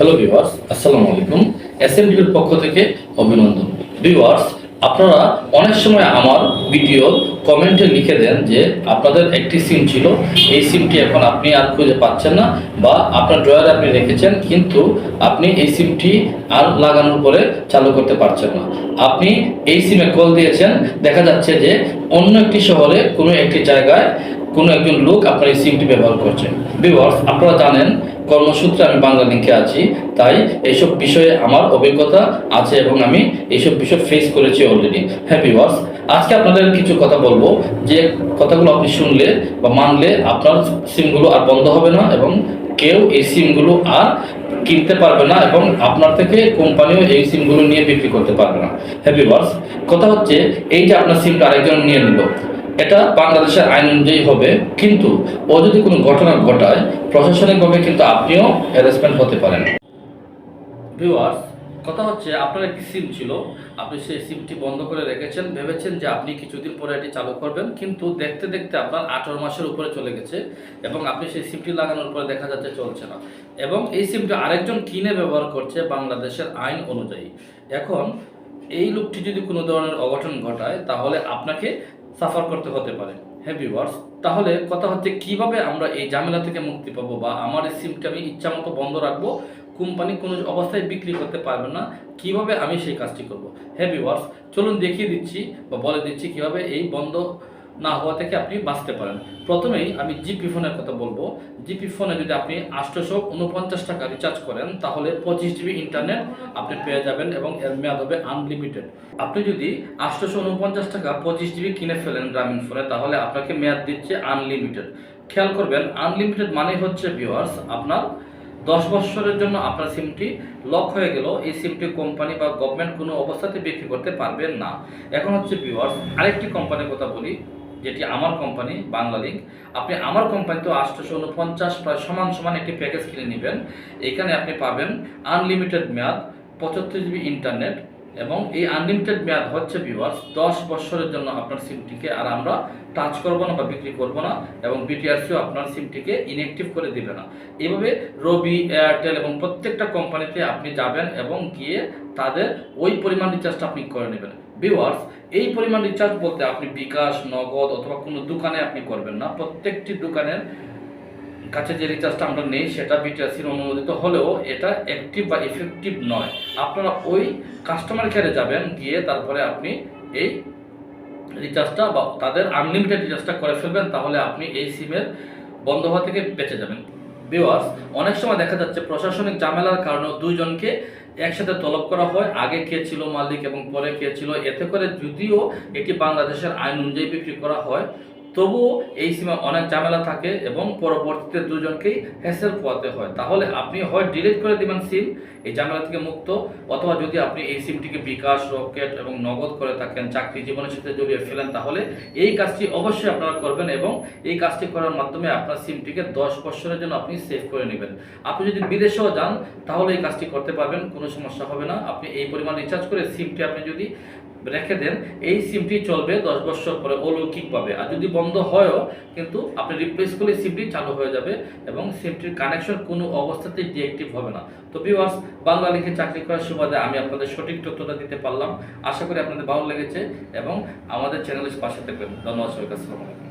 Hello viewers, আসসালামু আলাইকুম। এসএমডির পক্ষ থেকে অভিনন্দন। ভিউয়ার্স, আপনারা অনেক সময় আমার ভিডিও কমেন্টে লিখে দেন যে আপনাদের একটি সিম ছিল, এই সিমটি এখন আপনি আর খুঁজে পাচ্ছেন না, বা আপনার ড্রয়ারে আপনি রেখেছেন কিন্তু আপনি এই সিমটি আর লাগানোর পরে চালু করতে পারছেন না। আপনি এই সিমে কল দিয়েছেন, দেখা যাচ্ছে যে অন্য একটি শহরে কোনো একটি জায়গায় কোনো একজন লোক আপনার এই সিমটি ব্যবহার করছেন। ভিউয়ার্স, আপনারা জানেন কর্মসূত্রে আমি বাংলা লিঙ্কে আছি, তাই এইসব বিষয়ে আমার অভিজ্ঞতা আছে এবং আমি এইসব বিষয় ফেস করেছি অলরেডি। হ্যাঁ ভিউয়ার্স, আজকে আপনাদের কিছু কথা বলবো যে কথাগুলো আপনি শুনলে বা মানলে আপনার সিমগুলো আর বন্ধ হবে না এবং কেউ এই সিমগুলো আর কিনতে পারবে না এবং আপনার থেকে কোম্পানিও এই সিমগুলো নিয়ে বিক্রি করতে পারবে না। হ্যাঁ ভিউয়ার্স, কথা হচ্ছে এই যে আপনার সিমটা আরেকজন নিয়ে নিল, এটা বাংলাদেশের আইন অনুযায়ী হবে, কিন্তু ও যদি কোনো ঘটনা ঘটায় প্রশাসনিকভাবে কিন্তু আপনিও হ্যারাসমেন্ট হতে পারেন। ভিউয়ার্স, কথা হচ্ছে আপনার একটি সিম ছিল, আপনি সেই সিমটি বন্ধ করে রেখেছেন, ভেবেছেন যে আপনি কিছুদিন পরে এটি চালু করবেন, কিন্তু দেখতে দেখতে আপনার 18 মাসের উপরে চলে গেছে এবং আপনি সেই সিমটি লাগানোর পরে দেখা যাচ্ছে চলছে না এবং এই সিমটি আরেকজন কিনে ব্যবহার করছে বাংলাদেশের আইন অনুযায়ী। এখন এই লোকটি যদি কোনো ধরনের অঘটন ঘটায় তাহলে আপনাকে সাফার করতে হতে পারে। হ্যাঁ ভিউয়ার্স, তাহলে কথা হচ্ছে কিভাবে আমরা এই ঝামেলা থেকে মুক্তি পাবো, বা আমার এই সিমটা আমি ইচ্ছা মতো বন্ধ রাখবো, কোম্পানি কোনো অবস্থায় বিক্রি করতে পারবে না, কিভাবে আমি সেই কাজটি করব। হ্যাঁ ভিউয়ার্স, চলুন দেখিয়ে দিচ্ছি বা বলে দিচ্ছি কিভাবে এই বন্ধ না হওয়া থেকে আপনি বাঁচতে পারেন। প্রথমেই আমি জিপি ফোনের কথা বলবো। জিপি ফোনে যদি আপনি 849 টাকা রিচার্জ করেন তাহলে 25 জিবি ইন্টারনেট আপনি পেয়ে যাবেন এবং এর মেয়াদ হবে আনলিমিটেড। আপনি যদি 849 টাকা 25 জিবি কিনে ফেলেন গ্রামীণ ফোনে, তাহলে আপনাকে মেয়াদ দিচ্ছে আনলিমিটেড। খেয়াল করবেন, আনলিমিটেড মানে হচ্ছে ভিউয়ার্স আপনার 10 বছরের জন্য আপনার সিমটি লক হয়ে গেল, এই সিমটি কোম্পানি বা গভর্নমেন্ট কোনো অবস্থাতে বিক্রি করতে পারবেন না। এখন হচ্ছে ভিউয়ার্স আরেকটি কোম্পানির কথা বলি, যেটি আমার কোম্পানি বাংলা লিঙ্ক। আপনি আমার কোম্পানিতে 849 প্রায় সমান সমান একটি প্যাকেজ কিনে নেবেন। এখানে আপনি পাবেন আনলিমিটেড মেয়াদ, 75 জিবি ইন্টারনেট এবং এই আনলিমিটেড মেয়াদ হচ্ছে ভিউয়ার্স 10 বছরের জন্য আপনার সিমটিকে আর আমরা টাচ করবো না বা বিক্রি করবো না এবং বিটিআরসিও আপনার সিমটিকে ইনঅ্যাক্টিভ করে দিবে না। এভাবে রবি, এয়ারটেল এবং প্রত্যেকটা কোম্পানিতে আপনি যাবেন এবং গিয়ে তাদের ওই পরিমাণ রিচার্জটা আপনি করে নেবেন। ভিউয়ার্স, এই পরিমাণ রিচার্জ বলতে আপনি বিকাশ, নগদ অথবা কোনো দোকানে আপনি করবেন না। প্রত্যেকটি দোকানের কাছে যে রিচার্জটা আমরা নেই সেটা বিটিআরসির অনুমোদিত হলেও এটা অ্যাক্টিভ বা এফেক্টিভ নয়। আপনারা ওই কাস্টমার কেয়ারে যাবেন, গিয়ে তারপরে আপনি এই রিচার্জটা বা তাদের আনলিমিটেড রিচার্জটা করে ফেলবেন, তাহলে আপনি এই সিমের বন্ধ হওয়া থেকে বেঁচে যাবেন। ভিউয়ার্স, অনেক সময় দেখা যাচ্ছে প্রশাসনিক ঝামেলার কারণে দুইজনকে একসাথে তলব করা হয়, আগে কে ছিল মালিক এবং পরে কে ছিল। এতে করে যদিও এটি বাংলাদেশের আইন অনুযায়ী বিক্রি করা হয়, তবুও এই সিমে অনেক ঝামেলা থাকে এবং পরবর্তীতে দুজনকেই হ্যাসেল পোয়াতে হয়। তাহলে আপনি হয় ডিলিট করে দিবেন সিম, এই ঝামেলা থেকে মুক্ত, অথবা যদি আপনি এই সিমটিকে বিকাশ, রকেট এবং নগদ করে থাকেন, চাকরি জীবনের সাথে জড়িয়ে ফেলেন, তাহলে এই কাজটি অবশ্যই আপনারা করবেন এবং এই কাজটি করার মাধ্যমে আপনার সিমটিকে 10 বছরের জন্য আপনি সেভ করে নেবেন। আপনি যদি বিদেশেও যান তাহলে এই কাজটি করতে পারবেন, কোনো সমস্যা হবে না। আপনি এই পরিমাণ রিচার্জ করে সিমটি আপনি যদি রেখে দেন, এই সিমটি চলবে 10 বছর পরে অলৌকিকভাবে। আর যদি বন্ধ হয়ও কিন্তু আপনি রিপ্লেস করলে সিমটি চালু হয়ে যাবে এবং সিমটির কানেকশন কোনো অবস্থাতেই ডিঅ্যাক্টিভ হবে না। তো ভিউয়ার্স, বাংলা লিঙ্কে চাকরি করার সুবাদে আমি আপনাদের সঠিক তথ্যটা দিতে পারলাম। আশা করি আপনাদের ভালো লেগেছে এবং আমাদের চ্যানেলের পাশে থাকবেন। ধন্যবাদ সবাইকে। আসসালামু আলাইকুম।